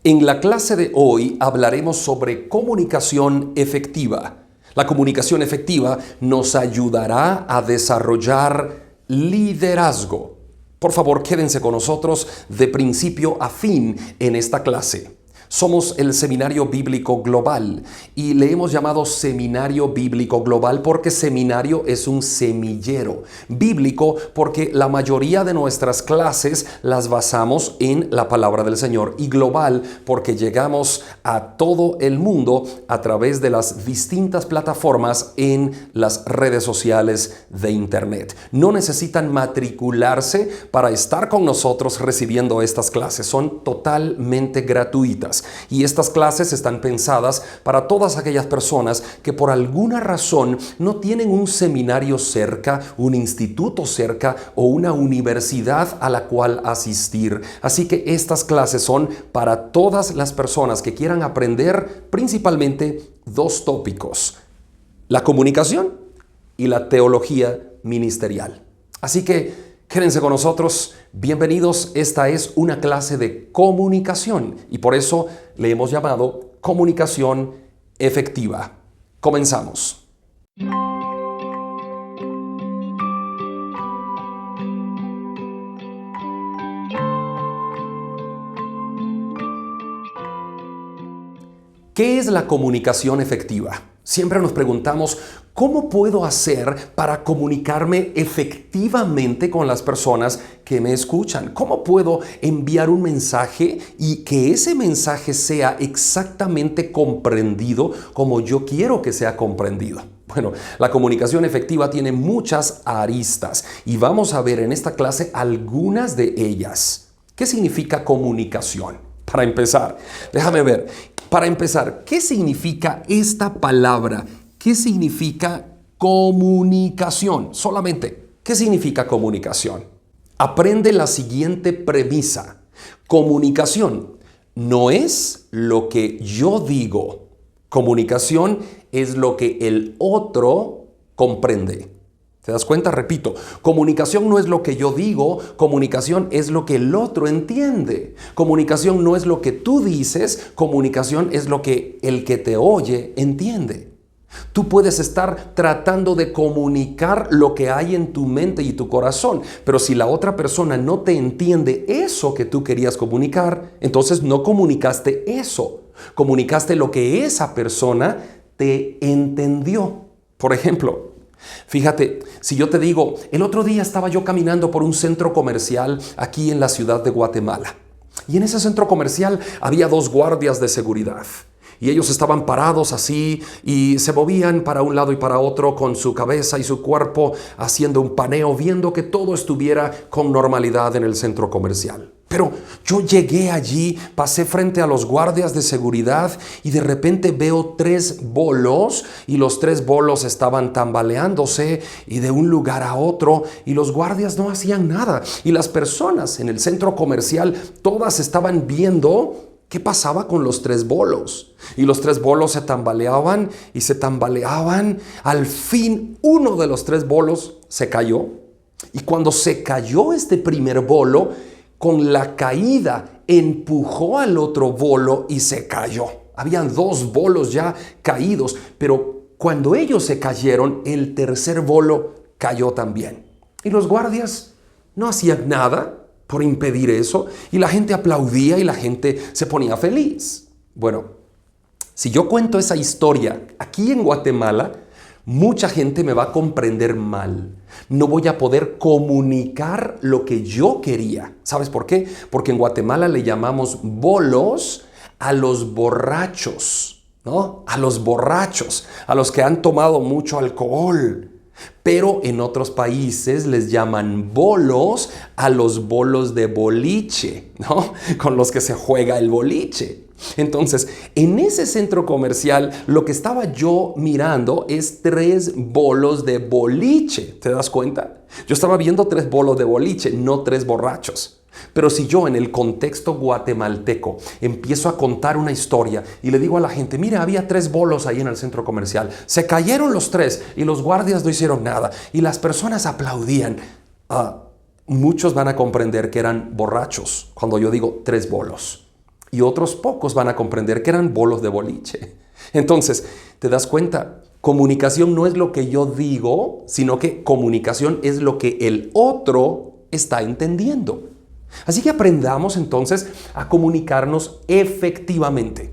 En la clase de hoy hablaremos sobre comunicación efectiva. La comunicación efectiva nos ayudará a desarrollar liderazgo. Por favor, quédense con nosotros de principio a fin en esta clase. Somos el Seminario Bíblico Global y le hemos llamado Seminario Bíblico Global porque seminario es un semillero. Bíblico porque la mayoría de nuestras clases las basamos en la palabra del Señor, y global porque llegamos a todo el mundo a través de las distintas plataformas en las redes sociales de Internet. No necesitan matricularse para estar con nosotros recibiendo estas clases. Son totalmente gratuitas. Y estas clases están pensadas para todas aquellas personas que por alguna razón no tienen un seminario cerca, un instituto cerca o una universidad a la cual asistir. Así que estas clases son para todas las personas que quieran aprender principalmente dos tópicos: la comunicación y la teología ministerial. Así que quédense con nosotros, bienvenidos. Esta es una clase de comunicación y por eso le hemos llamado comunicación efectiva. Comenzamos. ¿Qué es la comunicación efectiva? Siempre nos preguntamos, ¿cómo puedo hacer para comunicarme efectivamente con las personas que me escuchan? ¿Cómo puedo enviar un mensaje y que ese mensaje sea exactamente comprendido como yo quiero que sea comprendido? Bueno, la comunicación efectiva tiene muchas aristas y vamos a ver en esta clase algunas de ellas. ¿Qué significa comunicación? Para empezar, déjame ver. Para empezar, ¿qué significa esta palabra? ¿Qué significa comunicación? Solamente, ¿qué significa comunicación? Aprende la siguiente premisa. Comunicación no es lo que yo digo. Comunicación es lo que el otro comprende. ¿Te das cuenta? Repito, comunicación no es lo que yo digo, comunicación es lo que el otro entiende. Comunicación no es lo que tú dices, comunicación es lo que el que te oye entiende. Tú puedes estar tratando de comunicar lo que hay en tu mente y tu corazón, pero si la otra persona no te entiende eso que tú querías comunicar, entonces no comunicaste eso. Comunicaste lo que esa persona te entendió. Por ejemplo, fíjate, si yo te digo, el otro día estaba yo caminando por un centro comercial aquí en la ciudad de Guatemala. Y en ese centro comercial había dos guardias de seguridad. Y ellos estaban parados así y se movían para un lado y para otro con su cabeza y su cuerpo haciendo un paneo, viendo que todo estuviera con normalidad en el centro comercial. Pero yo llegué allí, pasé frente a los guardias de seguridad y de repente veo 3 bolos y los 3 bolos estaban tambaleándose y de un lugar a otro y los guardias no hacían nada. Y las personas en el centro comercial todas estaban viendo qué pasaba con los 3 bolos. Y los 3 bolos se tambaleaban y se tambaleaban. Al fin uno de los 3 bolos se cayó. Y cuando se cayó este primer bolo, con la caída empujó al otro bolo y se cayó. Habían 2 bolos ya caídos, pero cuando ellos se cayeron, el tercer bolo cayó también. Y los guardias no hacían nada por impedir eso, y la gente aplaudía y la gente se ponía feliz. Bueno, si yo cuento esa historia aquí en Guatemala, mucha gente me va a comprender mal. No voy a poder comunicar lo que yo quería. ¿Sabes por qué? Porque en Guatemala le llamamos bolos a los borrachos, ¿no? A los borrachos, a los que han tomado mucho alcohol. Pero en otros países les llaman bolos a los bolos de boliche, ¿no? Con los que se juega el boliche. Entonces, en ese centro comercial, lo que estaba yo mirando es 3 bolos de boliche. ¿Te das cuenta? Yo estaba viendo 3 bolos de boliche, no 3 borrachos. Pero si yo en el contexto guatemalteco empiezo a contar una historia y le digo a la gente, mira, había 3 bolos ahí en el centro comercial, se cayeron los 3 y los guardias no hicieron nada y las personas aplaudían, muchos van a comprender que eran borrachos cuando yo digo 3 bolos. y otros pocos van a comprender que eran bolos de boliche. Entonces, ¿te das cuenta? Comunicación no es lo que yo digo, sino que comunicación es lo que el otro está entendiendo. Así que aprendamos entonces a comunicarnos efectivamente.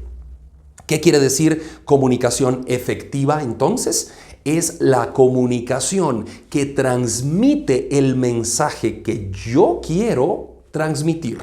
¿Qué quiere decir comunicación efectiva? Entonces, es la comunicación que transmite el mensaje que yo quiero transmitir.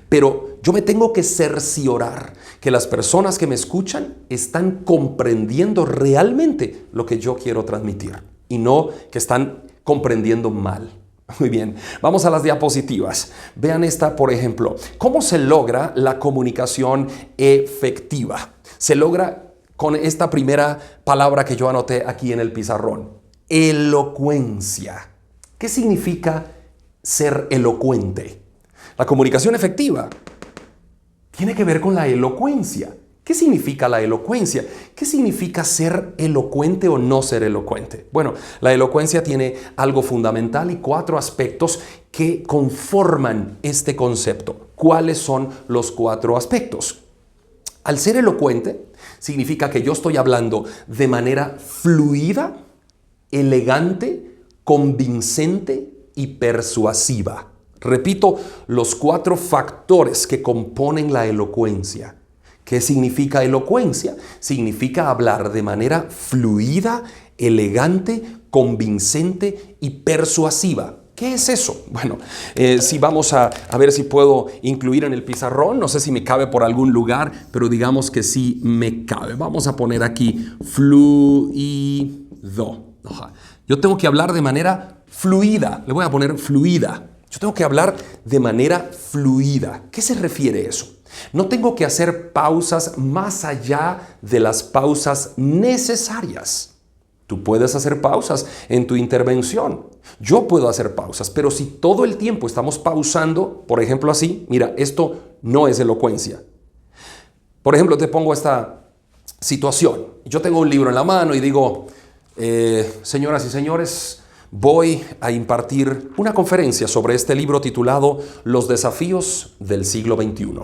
Pero yo me tengo que cerciorar que las personas que me escuchan están comprendiendo realmente lo que yo quiero transmitir y no que están comprendiendo mal. Muy bien, vamos a las diapositivas. Vean esta, por ejemplo. ¿Cómo se logra la comunicación efectiva? Se logra con esta primera palabra que yo anoté aquí en el pizarrón. Elocuencia. ¿Qué significa ser elocuente? La comunicación efectiva tiene que ver con la elocuencia. ¿Qué significa la elocuencia? ¿Qué significa ser elocuente o no ser elocuente? Bueno, la elocuencia tiene algo fundamental y 4 aspectos que conforman este concepto. ¿Cuáles son los 4 aspectos? Al ser elocuente, significa que yo estoy hablando de manera fluida, elegante, convincente y persuasiva. Repito, los 4 factores que componen la elocuencia. ¿Qué significa elocuencia? Significa hablar de manera fluida, elegante, convincente y persuasiva. ¿Qué es eso? Bueno, si vamos a ver si puedo incluir en el pizarrón, no sé si me cabe por algún lugar, pero digamos que sí me cabe. Vamos a poner aquí fluido. Yo tengo que hablar de manera fluida. Le voy a poner fluida. Yo tengo que hablar de manera fluida. ¿Qué se refiere a eso? No tengo que hacer pausas más allá de las pausas necesarias. Tú puedes hacer pausas en tu intervención. Yo puedo hacer pausas, pero si todo el tiempo estamos pausando, por ejemplo así, mira, esto no es elocuencia. Por ejemplo, te pongo esta situación. Yo tengo un libro en la mano y digo, señoras y señores, voy a impartir una conferencia sobre este libro titulado Los desafíos del siglo XXI.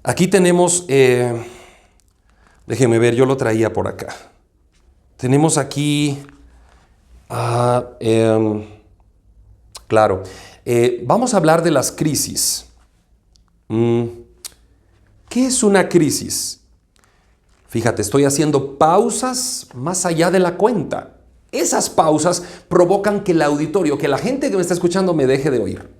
Aquí tenemos, déjeme ver, yo lo traía por acá. Tenemos aquí, claro, vamos a hablar de las crisis. ¿Qué es una crisis? Fíjate, estoy haciendo pausas más allá de la cuenta. Esas pausas provocan que el auditorio, que la gente que me está escuchando me deje de oír.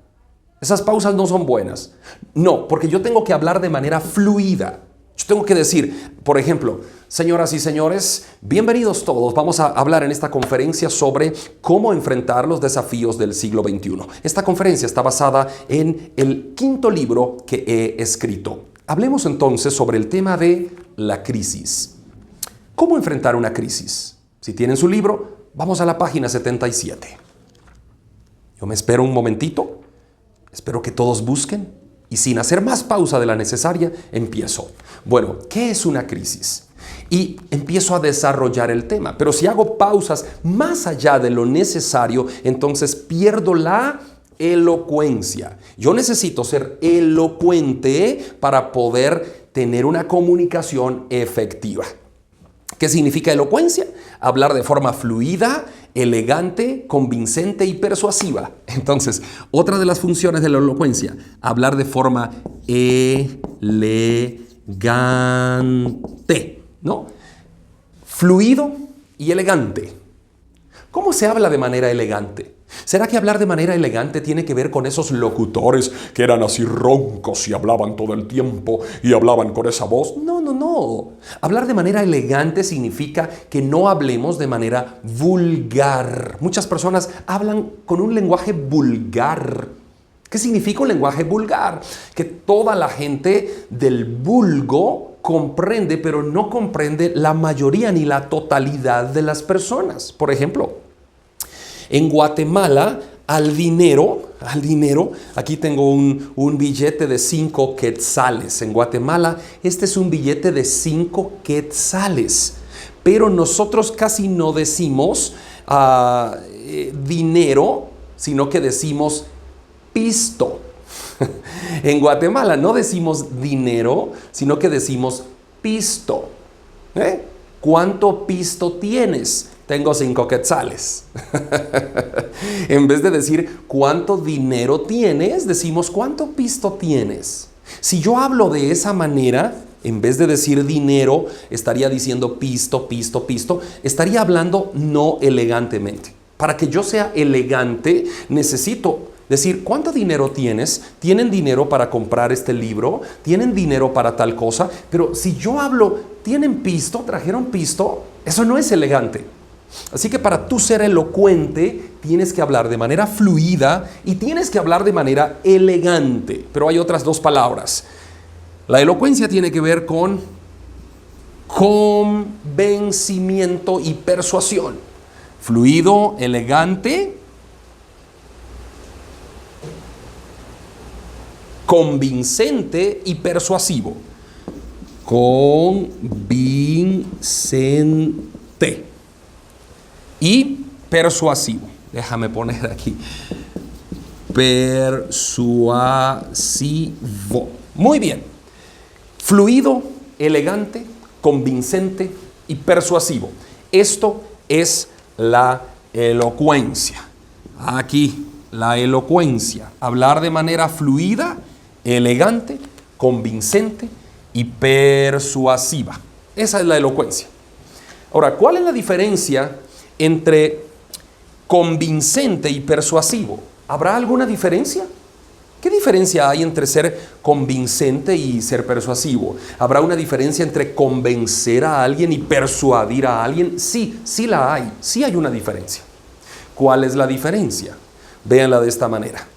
Esas pausas no son buenas. No, porque yo tengo que hablar de manera fluida. Yo tengo que decir, por ejemplo, señoras y señores, bienvenidos todos. Vamos a hablar en esta conferencia sobre cómo enfrentar los desafíos del siglo XXI. Esta conferencia está basada en el 5º libro que he escrito. Hablemos entonces sobre el tema de la crisis. ¿Cómo enfrentar una crisis? Si tienen su libro, vamos a la página 77. Yo me espero un momentito. Espero que todos busquen y sin hacer más pausa de la necesaria, empiezo. Bueno, ¿qué es una crisis? Y empiezo a desarrollar el tema. Pero si hago pausas más allá de lo necesario, entonces pierdo la elocuencia. Yo necesito ser elocuente para poder tener una comunicación efectiva. ¿Qué significa elocuencia? Hablar de forma fluida, elegante, convincente y persuasiva. Entonces, otra de las funciones de la elocuencia, hablar de forma elegante, ¿no? Fluido y elegante. ¿Cómo se habla de manera elegante? ¿Será que hablar de manera elegante tiene que ver con esos locutores que eran así roncos y hablaban todo el tiempo y hablaban con esa voz? No. Hablar de manera elegante significa que no hablemos de manera vulgar. Muchas personas hablan con un lenguaje vulgar. ¿Qué significa un lenguaje vulgar? Que toda la gente del vulgo comprende, pero no comprende la mayoría ni la totalidad de las personas. Por ejemplo, en Guatemala, al dinero, aquí tengo un billete de 5 quetzales. En Guatemala, este es un billete de 5 quetzales. Pero nosotros casi no decimos dinero, sino que decimos pisto. En Guatemala no decimos dinero, sino que decimos pisto. ¿Cuánto pisto tienes? Tengo 5 quetzales. En vez de decir cuánto dinero tienes, decimos cuánto pisto tienes. Si yo hablo de esa manera, en vez de decir dinero, estaría diciendo pisto, pisto, pisto. Estaría hablando no elegantemente. Para que yo sea elegante, necesito decir, ¿cuánto dinero tienes? ¿Tienen dinero para comprar este libro? ¿Tienen dinero para tal cosa? Pero si yo hablo, ¿tienen pisto? ¿Trajeron pisto? Eso no es elegante. Así que para tú ser elocuente, tienes que hablar de manera fluida y tienes que hablar de manera elegante. Pero hay otras 2 palabras. La elocuencia tiene que ver con convencimiento y persuasión. Fluido, elegante, convincente y persuasivo. Convincente y persuasivo. Déjame poner aquí. Persuasivo. Muy bien. Fluido, elegante, convincente y persuasivo. Esto es la elocuencia. Aquí, la elocuencia. Hablar de manera fluida, elegante, convincente y persuasiva. Esa es la elocuencia. Ahora, ¿cuál es la diferencia entre convincente y persuasivo? ¿Habrá alguna diferencia? ¿Qué diferencia hay entre ser convincente y ser persuasivo? ¿Habrá una diferencia entre convencer a alguien y persuadir a alguien? Sí, sí la hay. Sí hay una diferencia. ¿Cuál es la diferencia? Véanla de esta manera.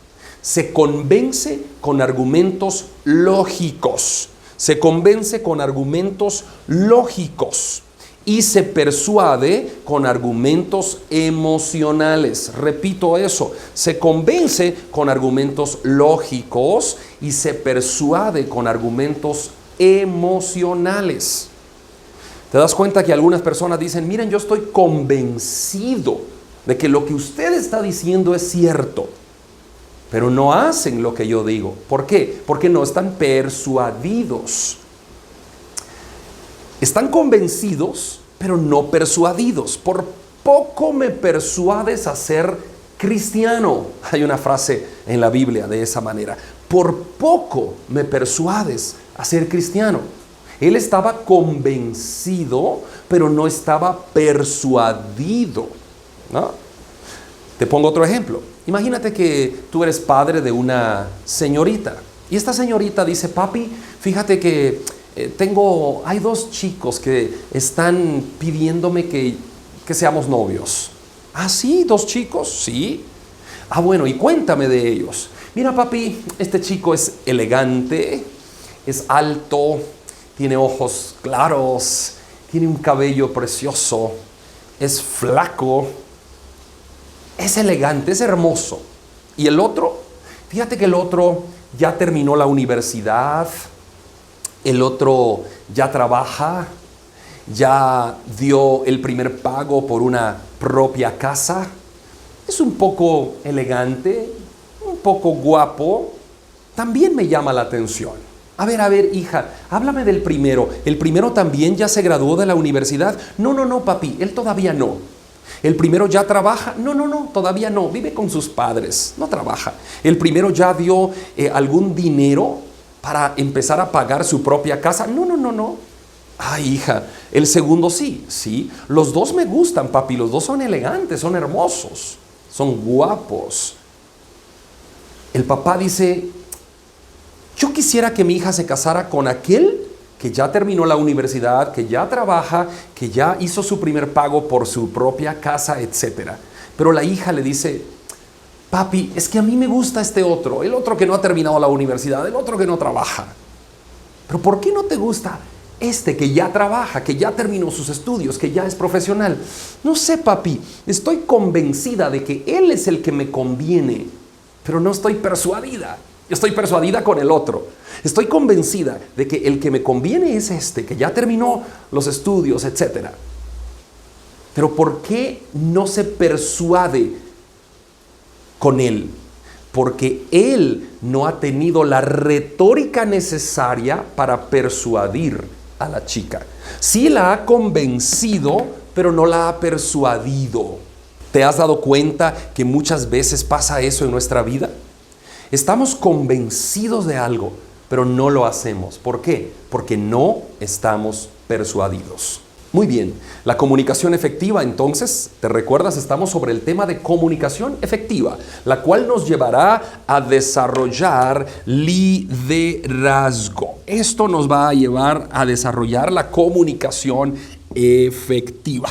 Se convence con argumentos lógicos. Se convence con argumentos lógicos. Y se persuade con argumentos emocionales. Repito eso, se convence con argumentos lógicos y se persuade con argumentos emocionales. ¿Te das cuenta que algunas personas dicen, miren, yo estoy convencido de que lo que usted está diciendo es cierto, pero no hacen lo que yo digo? ¿Por qué? Porque no están persuadidos. Están convencidos, pero no persuadidos. Por poco me persuades a ser cristiano. Hay una frase en la Biblia de esa manera. Por poco me persuades a ser cristiano. Él estaba convencido, pero no estaba persuadido, ¿no? Te pongo otro ejemplo. Imagínate que tú eres padre de una señorita. Y esta señorita dice, papi, fíjate que hay 2 chicos que están pidiéndome que seamos novios. ¿Ah, sí? ¿2 chicos? Sí. Ah, bueno, y cuéntame de ellos. Mira, papi, este chico es elegante, es alto, tiene ojos claros, tiene un cabello precioso, es flaco, es elegante, es hermoso. Y el otro, fíjate que el otro ya terminó la universidad, el otro ya trabaja, ya dio el primer pago por una propia casa, es un poco elegante, un poco guapo, también me llama la atención. A ver, hija, háblame del primero. ¿El primero también ya se graduó de la universidad? No, papi, él todavía no. ¿El primero ya trabaja? No, todavía no. Vive con sus padres, no trabaja. ¿El primero ya dio algún dinero para empezar a pagar su propia casa? No. Ay, hija, el segundo sí. Los 2 me gustan, papi. Los 2 son elegantes, son hermosos, son guapos. El papá dice, yo quisiera que mi hija se casara con aquel que ya terminó la universidad, que ya trabaja, que ya hizo su primer pago por su propia casa, etc. Pero la hija le dice, papi, es que a mí me gusta este otro, el otro que no ha terminado la universidad, el otro que no trabaja. Pero ¿por qué no te gusta este que ya trabaja, que ya terminó sus estudios, que ya es profesional? No sé, papi, estoy convencida de que él es el que me conviene, pero no estoy persuadida. Yo estoy persuadida con el otro. Estoy convencida de que el que me conviene es este, que ya terminó los estudios, etc. Pero ¿por qué no se persuade con él, porque él no ha tenido la retórica necesaria para persuadir a la chica. Sí la ha convencido, pero no la ha persuadido. ¿Te has dado cuenta que muchas veces pasa eso en nuestra vida? Estamos convencidos de algo, pero no lo hacemos. ¿Por qué? Porque no estamos persuadidos. Muy bien, la comunicación efectiva, entonces, ¿te recuerdas? Estamos sobre el tema de comunicación efectiva, la cual nos llevará a desarrollar liderazgo. Esto nos va a llevar a desarrollar la comunicación efectiva.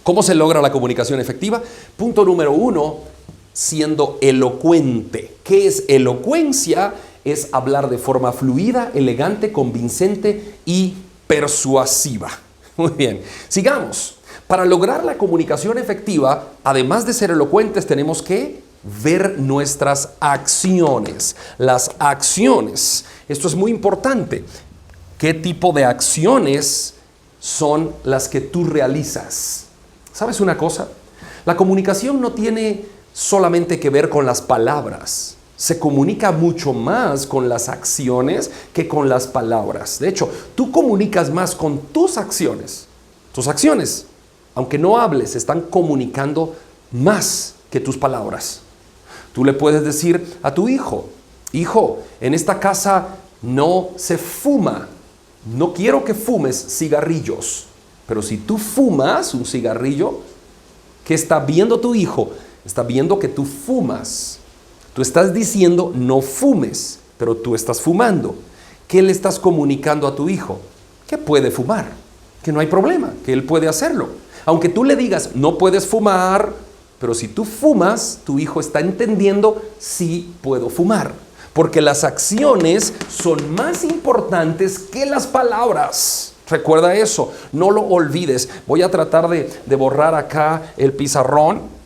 ¿Cómo se logra la comunicación efectiva? Punto número 1, siendo elocuente. ¿Qué es elocuencia? Es hablar de forma fluida, elegante, convincente y persuasiva. Muy bien, sigamos. Para lograr la comunicación efectiva, además de ser elocuentes, tenemos que ver nuestras acciones. Las acciones. Esto es muy importante. ¿Qué tipo de acciones son las que tú realizas? ¿Sabes una cosa? La comunicación no tiene solamente que ver con las palabras. Se comunica mucho más con las acciones que con las palabras. De hecho, tú comunicas más con tus acciones. Tus acciones, aunque no hables, están comunicando más que tus palabras. Tú le puedes decir a tu hijo, hijo, en esta casa no se fuma. No quiero que fumes cigarrillos. Pero si tú fumas un cigarrillo, ¿qué está viendo tu hijo? Está viendo que tú fumas. Tú estás diciendo no fumes, pero tú estás fumando. ¿Qué le estás comunicando a tu hijo? Que puede fumar, que no hay problema, que él puede hacerlo. Aunque tú le digas no puedes fumar, pero si tú fumas, tu hijo está entendiendo sí puedo fumar. Porque las acciones son más importantes que las palabras. Recuerda eso, no lo olvides. Voy a tratar de borrar acá el pizarrón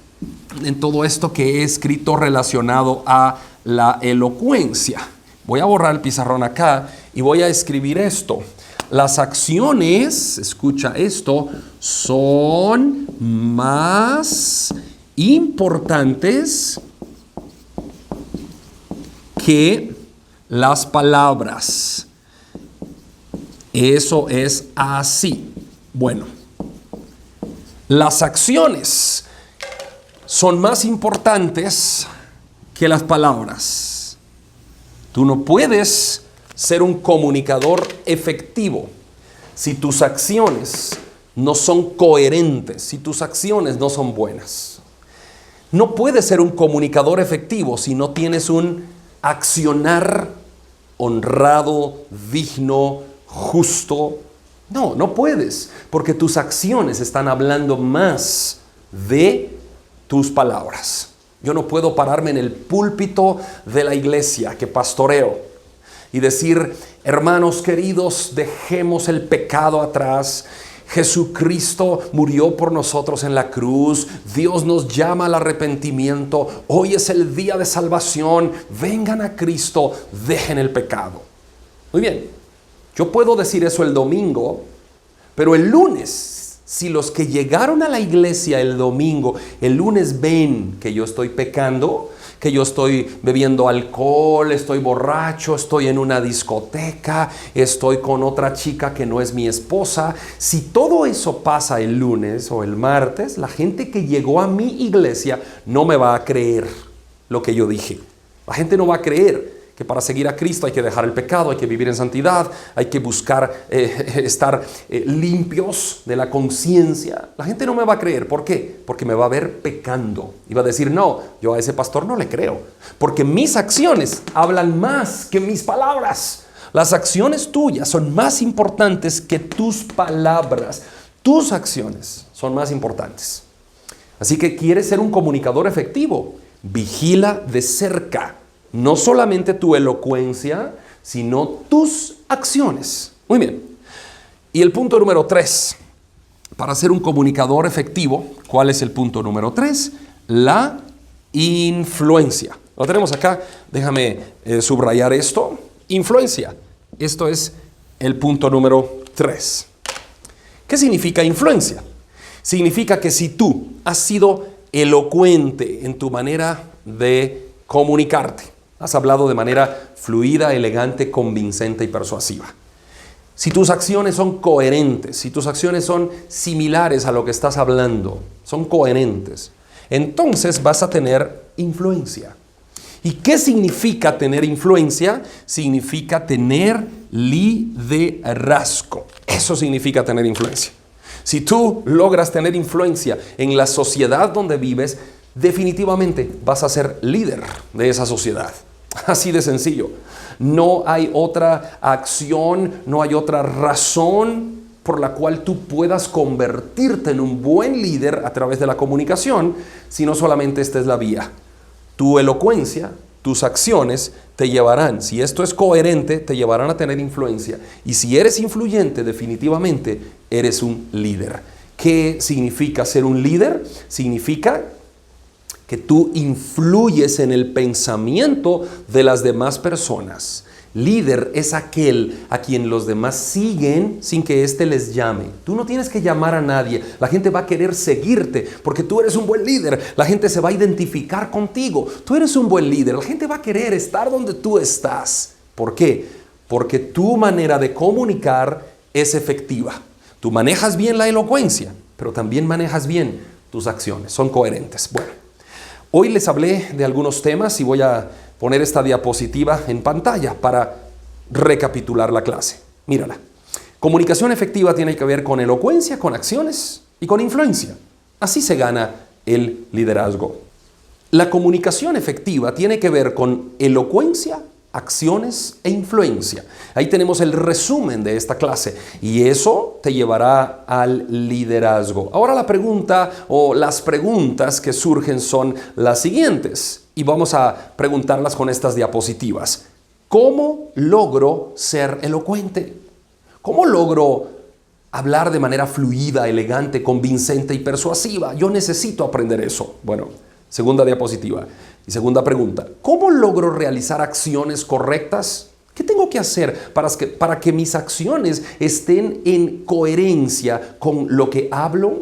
en todo esto que he escrito relacionado a la elocuencia. Voy a borrar el pizarrón acá y voy a escribir esto. Las acciones, escucha esto, son más importantes que las palabras. Eso es así. Bueno, las acciones son más importantes que las palabras. Tú no puedes ser un comunicador efectivo si tus acciones no son coherentes, si tus acciones no son buenas. No puedes ser un comunicador efectivo si no tienes un accionar honrado, digno, justo. No puedes, porque tus acciones están hablando más de tus palabras. Yo no puedo pararme en el púlpito de la iglesia que pastoreo y decir, hermanos queridos, dejemos el pecado atrás. Jesucristo murió por nosotros en la cruz. Dios nos llama al arrepentimiento. Hoy es el día de salvación. Vengan a Cristo, dejen el pecado. Muy bien, yo puedo decir eso el domingo, pero el lunes, si los que llegaron a la iglesia el domingo, el lunes ven que yo estoy pecando, que yo estoy bebiendo alcohol, estoy borracho, estoy en una discoteca, estoy con otra chica que no es mi esposa. Si todo eso pasa el lunes o el martes, la gente que llegó a mi iglesia no me va a creer lo que yo dije. La gente no va a creer que para seguir a Cristo hay que dejar el pecado, hay que vivir en santidad, hay que buscar estar limpios de la conciencia. La gente no me va a creer. ¿Por qué? Porque me va a ver pecando. Y va a decir, no, yo a ese pastor no le creo. Porque mis acciones hablan más que mis palabras. Las acciones tuyas son más importantes que tus palabras. Tus acciones son más importantes. Así que ¿quieres ser un comunicador efectivo? Vigila de cerca. No solamente tu elocuencia, sino tus acciones. Muy bien. Y el punto número 3. Para ser un comunicador efectivo, ¿cuál es el punto número 3? La influencia. Lo tenemos acá. Déjame subrayar esto. Influencia. Esto es el punto número 3. ¿Qué significa influencia? Significa que si tú has sido elocuente en tu manera de comunicarte. Has hablado de manera fluida, elegante, convincente y persuasiva. Si tus acciones son coherentes, si tus acciones son similares a lo que estás hablando, son coherentes, entonces vas a tener influencia. ¿Y qué significa tener influencia? Significa tener liderazgo. Eso significa tener influencia. Si tú logras tener influencia en la sociedad donde vives, definitivamente vas a ser líder de esa sociedad. Así de sencillo. No hay otra acción, no hay otra razón por la cual tú puedas convertirte en un buen líder a través de la comunicación, sino solamente esta es la vía. Tu elocuencia, tus acciones te llevarán, si esto es coherente, te llevarán a tener influencia. Y si eres influyente, definitivamente eres un líder. ¿Qué significa ser un líder? Significa que tú influyes en el pensamiento de las demás personas. Líder es aquel a quien los demás siguen sin que éste les llame. Tú no tienes que llamar a nadie. La gente va a querer seguirte porque tú eres un buen líder. La gente se va a identificar contigo. Tú eres un buen líder. La gente va a querer estar donde tú estás. ¿Por qué? Porque tu manera de comunicar es efectiva. Tú manejas bien la elocuencia, pero también manejas bien tus acciones. Son coherentes. Bueno, hoy les hablé de algunos temas y voy a poner esta diapositiva en pantalla para recapitular la clase. Mírala. Comunicación efectiva tiene que ver con elocuencia, con acciones y con influencia. Así se gana el liderazgo. La comunicación efectiva tiene que ver con elocuencia, acciones e influencia. Ahí tenemos el resumen de esta clase y eso te llevará al liderazgo. Ahora la pregunta o las preguntas que surgen son las siguientes y vamos a preguntarlas con estas diapositivas. ¿Cómo logro ser elocuente? ¿Cómo logro hablar de manera fluida, elegante, convincente y persuasiva? Yo necesito aprender eso. Bueno, segunda diapositiva. Y segunda pregunta, ¿cómo logro realizar acciones correctas? ¿Qué tengo que hacer para que mis acciones estén en coherencia con lo que hablo?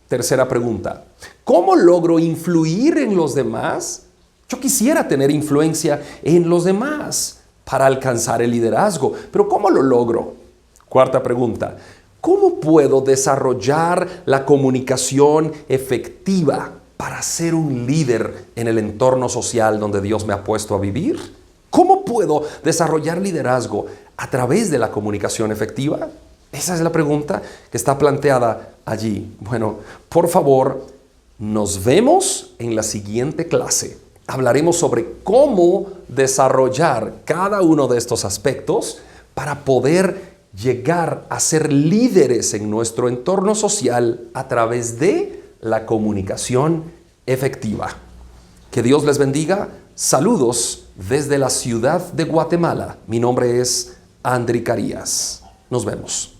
Tercera pregunta, ¿cómo logro influir en los demás? Yo quisiera tener influencia en los demás para alcanzar el liderazgo, pero ¿cómo lo logro? Cuarta pregunta, ¿cómo puedo desarrollar la comunicación efectiva para ser un líder en el entorno social donde Dios me ha puesto a vivir? ¿Cómo puedo desarrollar liderazgo a través de la comunicación efectiva? Esa es la pregunta que está planteada allí. Bueno, por favor, nos vemos en la siguiente clase. Hablaremos sobre cómo desarrollar cada uno de estos aspectos para poder llegar a ser líderes en nuestro entorno social a través de la comunicación efectiva. Que Dios les bendiga. Saludos desde la ciudad de Guatemala. Mi nombre es Andri Carías. Nos vemos.